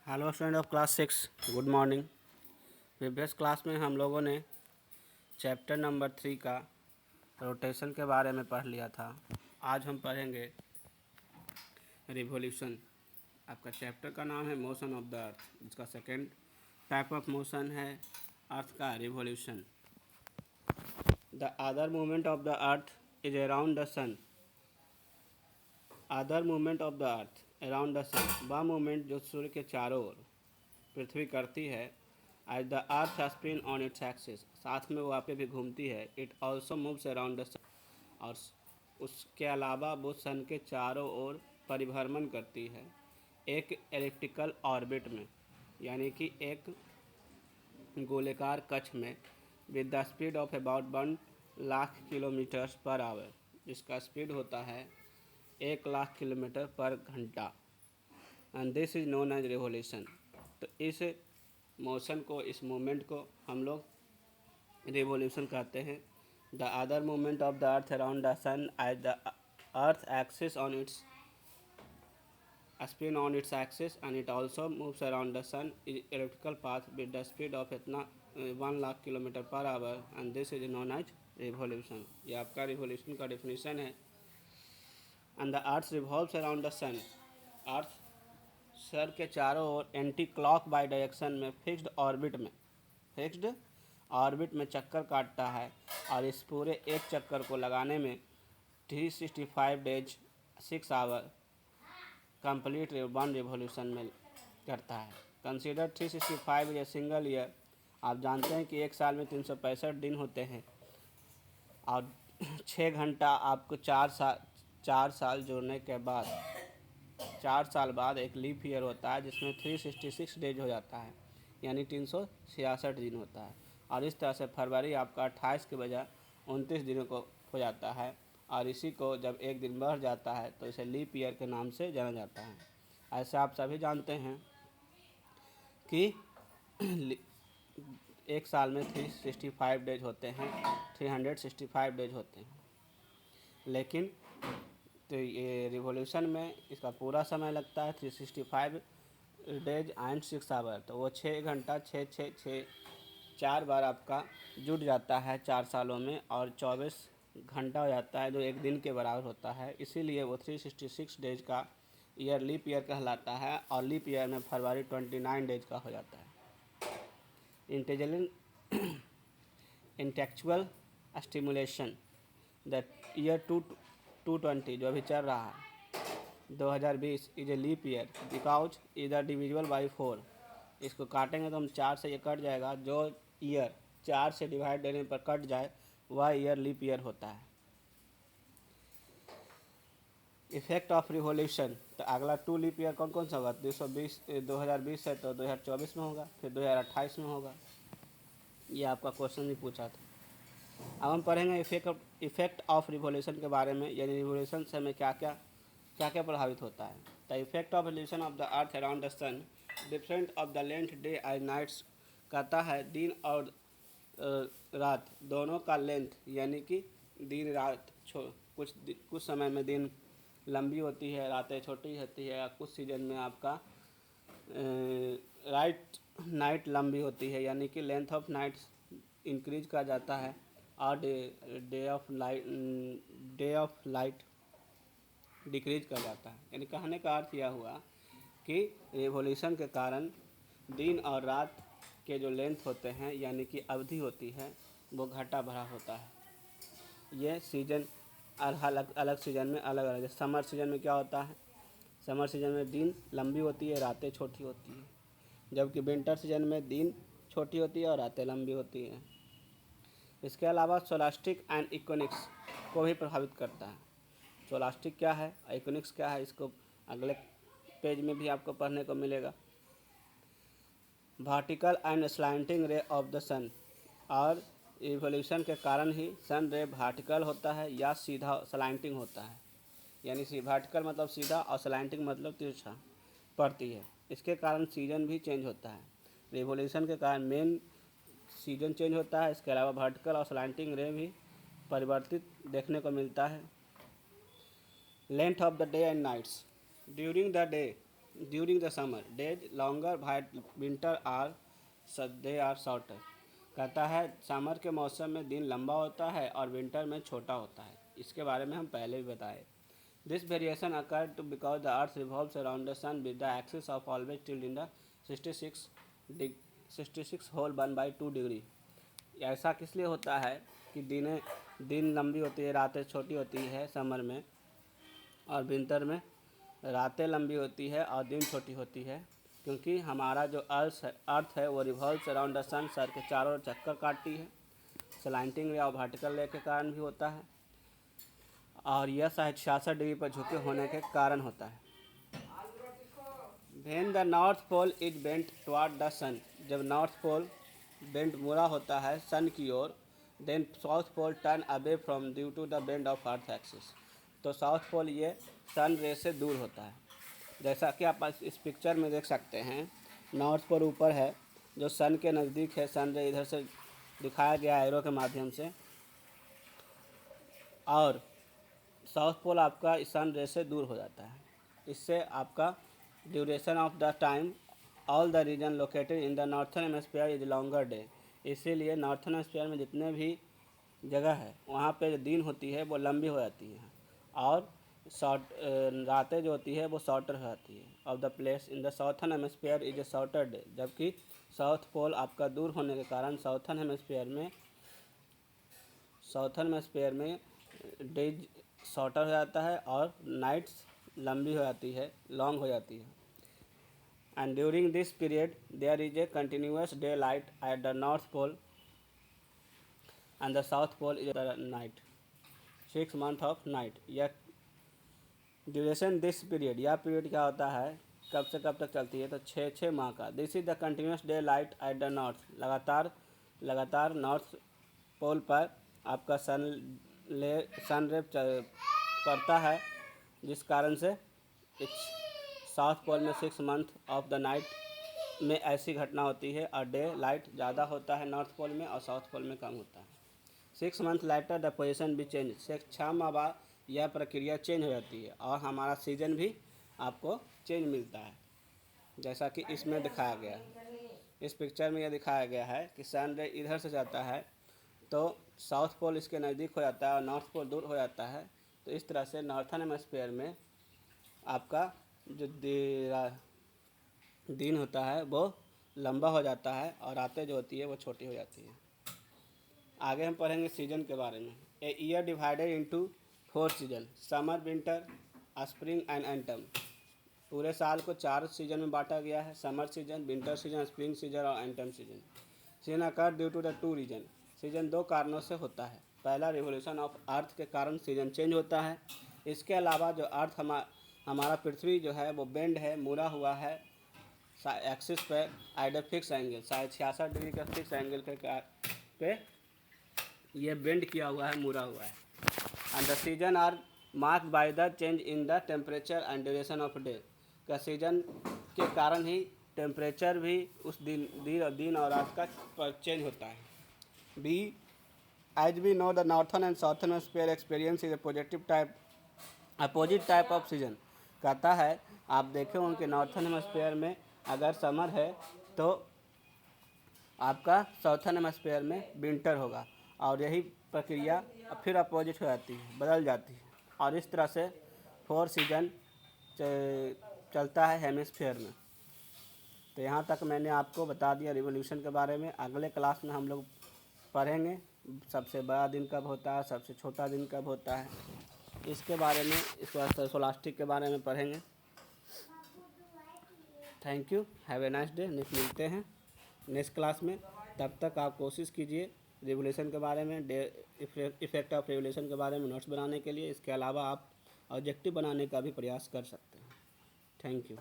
Hello student of class 6, good morning. Previous class में हम लोगों ने चैप्टर नंबर 3 का रोटेशन के बारे में पढ़ लिया था। आज हम पढ़ेंगे रिवोल्यूशन। आपका चैप्टर का नाम है मोशन ऑफ द अर्थ, जिसका सेकेंड टाइप ऑफ मोशन है अर्थ का revolution. The other movement of the earth is around the sun. Other movement of the earth around the sun, वह मूवमेंट जो सूर्य के चारों ओर पृथ्वी करती है। As the earth spin on its axis, साथ में वो आप पे भी घूमती है। It also moves around the sun, और उसके अलावा वो सन के चारों ओर परिभ्रमण करती है एक एलिप्टिकल ऑर्बिट में, यानी कि एक गोलेकार कक्ष में, with the speed of about 1,00,000 kilometres per hour, जिसका स्पीड होता है 1,00,000 किलोमीटर पर घंटा। And this is known as revolution. तो इस मोशन को, इस मूवमेंट को हम लोग रिवोल्यूशन कहते हैं। The other movement of the earth around the sun as the earth axis on its spin on its axis, and it also moves around the sun in elliptical path with the speed of इतना 1,00,000 kilometre per hour, and this is known as revolution. ये आपका revolution का definition है। And the earth revolves around the sun, earth सर के चारों ओर anticlockwise direction में फिक्स्ड ऑर्बिट में चक्कर काटता है, और इस पूरे एक चक्कर को लगाने में 365 days 6 hour complete one revolution में करता है। Consider 365 is a single year. आप जानते हैं कि एक साल में 365 दिन होते हैं, और 6 घंटा आपको 4 साल जोड़ने के बाद 4 साल बाद एक लीप ईयर होता है, जिसमें 366 डेज हो जाता है, यानी 366 दिन होता है। और इस तरह से फरवरी आपका 28 के बजाय 29 दिनों को हो जाता है, और इसी को जब एक दिन बढ़ जाता है तो इसे लीप ईयर के नाम से जाना जाता है। ऐसे आप सभी जानते हैं कि एक साल में 365 डेज होते हैं, 365 डेज होते हैं, लेकिन तो ये रिवोल्यूशन में इसका पूरा समय लगता है 365 डेज एंड 6 आवर। तो वो 6 घंटा 4 बार आपका जुट जाता है 4 सालों में, और 24 घंटा हो जाता है, जो एक दिन के बराबर होता है। इसीलिए वो 366 डेज का ईयर लीप ईयर कहलाता है, और लीप ईयर में फरवरी 29 डेज का हो जाता है। इंटेलेक्चुअल स्टिमुलेशन, द ईयर 220 जो अभी चल रहा है 2020 is a leap year because इधर डिविजिबल बाई 4। इसको काटेंगे तो हम 4 से ये कट जाएगा, जो ईयर 4 से डिवाइड देने पर कट जाए वह ईयर लीप ईयर होता है। इफेक्ट ऑफ रिवोल्यूशन, तो अगला 2 लीप ईयर कौन कौन सा होगा? 2020 है तो 2024 में होगा, फिर 2028 में होगा। ये आपका क्वेश्चन भी पूछा था। अब हम पढ़ेंगे इफेक्ट ऑफ रिवोल्यूशन के बारे में, यानी रिवोल्यूशन से हमें क्या क्या प्रभावित होता है। The effect of revolution of the earth around the sun different of the length day and nights, कहता है दिन और रात दोनों का लेंथ, यानी कि दिन रात कुछ समय में दिन लंबी होती है, रातें छोटी होती है, या कुछ सीजन में आपका नाइट लंबी होती है, यानी कि लेंथ ऑफ नाइट्स इंक्रीज करा जाता है, और डे ऑफ लाइट डिक्रीज कर जाता है। यानी कहने का अर्थ यह हुआ कि रिवोल्यूशन के कारण दिन और रात के जो लेंथ होते हैं, यानी कि अवधि होती है, वो घटा बढ़ा होता है। ये सीजन अलग अलग सीजन में अलग अलग। समर सीजन में क्या होता है? समर सीजन में दिन लंबी होती है, रातें छोटी होती हैं, जबकि विंटर सीजन में दिन छोटी होती है और रातें लंबी होती हैं। इसके अलावा सोलास्टिक एंड इक्विनॉक्स को भी प्रभावित करता है। सोलास्टिक क्या है, इक्विनॉक्स क्या है, इसको अगले पेज में भी आपको पढ़ने को मिलेगा। Vertical and slanting ray of the sun, और रिवोल्यूशन के कारण ही सन रे वर्टिकल होता है या सीधा स्लैंटिंग होता है, यानी वर्टिकल मतलब सीधा और स्लैंटिंग मतलब तिरछा पड़ती है। इसके कारण सीजन भी चेंज होता है। रिवोल्यूशन के कारण मेन सीजन चेंज होता है, इसके अलावा वर्टिकल और स्लैंटिंग रे भी परिवर्तित देखने को मिलता है। Length of the day and nights, during the day during the summer days longer while winter are they are shorter. कहता है समर के मौसम में दिन लंबा होता है और विंटर में छोटा होता है। इसके बारे में हम पहले भी बताए। This variation occur to because the earth revolves around the sun with the axis of always tilted in the 66 whole 1/2 degree. ऐसा किस लिए होता है कि दिन लंबी होती है, रातें छोटी होती है समर में, और विंटर में रातें लंबी होती है और दिन छोटी होती है, क्योंकि हमारा जो अर्थ है वो रिवॉल्व्स अराउंड द सन, सर के चारों ओर चक्कर काटती है। स्लैंटिंग रे और वर्टिकल रे के कारण भी होता है, और यह 66 डिग्री पर झुके होने के कारण होता है। When the north pole is bent toward the sun, जब नॉर्थ पोल बेंट मुड़ा होता है सन की ओर, then south pole turn away from due to the bend of earth axis, तो साउथ पोल ये सन रे से दूर होता है। जैसा कि आप इस पिक्चर में देख सकते हैं, नॉर्थ पोल ऊपर है जो सन के नज़दीक है, सन रे इधर से दिखाया गया एरो के माध्यम से, और साउथ पोल आपका सन रे से दूर हो जाता है। इससे आपका duration of the time all the region located in the northern hemisphere is longer day. इसीलिए नॉर्थन हेमिस्फीयर में जितने भी जगह है वहाँ पे जो दिन होती है वो लंबी हो जाती है, और रातें जो होती है वो शॉर्टर हो जाती है। Of the place in the southern hemisphere is a shorter day, जबकि साउथ पोल आपका दूर होने के कारण साउथर्न हेमिस्फीयर में डेज शॉर्टर हो जाता है और नाइट्स लंबी हो जाती है, लॉन्ग हो जाती है। And during this period there is a continuous day light at the north pole and the south pole is the night 6 months of night. यह ड्यूरेशन दिस पीरियड, यह पीरियड क्या होता है, कब से कब तक चलती है, तो 6 माह का। This is the continuous day light at the north, लगातार नॉर्थ पोल पर आपका सन रे पड़ता है, जिस कारण से साउथ पोल में 6 months ऑफ द नाइट में ऐसी घटना होती है, और डे लाइट ज़्यादा होता है नॉर्थ पोल में और साउथ पोल में कम होता है। 6 months later द पोजीशन भी चेंज, 6 माह बाद यह प्रक्रिया चेंज हो जाती है और हमारा सीजन भी आपको चेंज मिलता है, जैसा कि इसमें दिखाया गया है। इस पिक्चर में यह दिखाया गया है कि सन रे इधर से जाता है तो साउथ पोल इसके नज़दीक हो जाता है और नॉर्थ पोल दूर हो जाता है। तो इस तरह से नॉर्थन हेमिस्फीयर में आपका जो दिन होता है वो लंबा हो जाता है और रातें जो होती है वो छोटी हो जाती है। आगे हम पढ़ेंगे सीजन के बारे में। A year divided into 4 season, summer, winter, spring and autumn. पूरे साल को 4 सीजन में बांटा गया है, summer season, winter season, spring season और autumn season. Season occur due to the 2 reason, season 2 कारणों से होता है। पहला, रिवोल्यूशन ऑफ अर्थ के कारण सीजन चेंज होता है। इसके अलावा जो अर्थ हमारा पृथ्वी जो है वो बेंड है, मुड़ा हुआ है एक्सिस पर at a fix angle, 66 degree का फिक्स एंगल पे ये बेंड किया हुआ है, मुड़ा हुआ है। And the season are marked by the change in the temperature and duration of day, का सीजन के कारण ही टेम्परेचर भी उस दिन और रात का चेंज होता है। B, as we know the northern and southern hemisphere experience is opposite type of season. कहता है आप देखे होंगे कि नॉर्थन हेमिस्फीयर में अगर समर है तो आपका साउथर्न हेमिस्फीयर में विंटर होगा, और यही प्रक्रिया फिर अपोजिट हो जाती है, बदल जाती है, और इस तरह से 4 सीजन चलता है हेमिस्फीयर में। तो यहाँ तक मैंने आपको बता दिया रिवोल्यूशन के बारे में। अगले क्लास में हम लोग पढ़ेंगे सबसे बड़ा दिन कब होता है, सबसे छोटा दिन कब होता है, इसके बारे में, इसके बाद सोलास्टिक के बारे में पढ़ेंगे। Thank you, have a nice day. Next मिलते हैं नेक्स्ट क्लास में। तब तक आप कोशिश कीजिए रिवोल्यूशन के बारे में, इफेक्ट ऑफ रिवोल्यूशन के बारे में नोट्स बनाने के लिए। इसके अलावा आप ऑब्जेक्टिव बनाने का भी प्रयास कर सकते हैं। Thank you.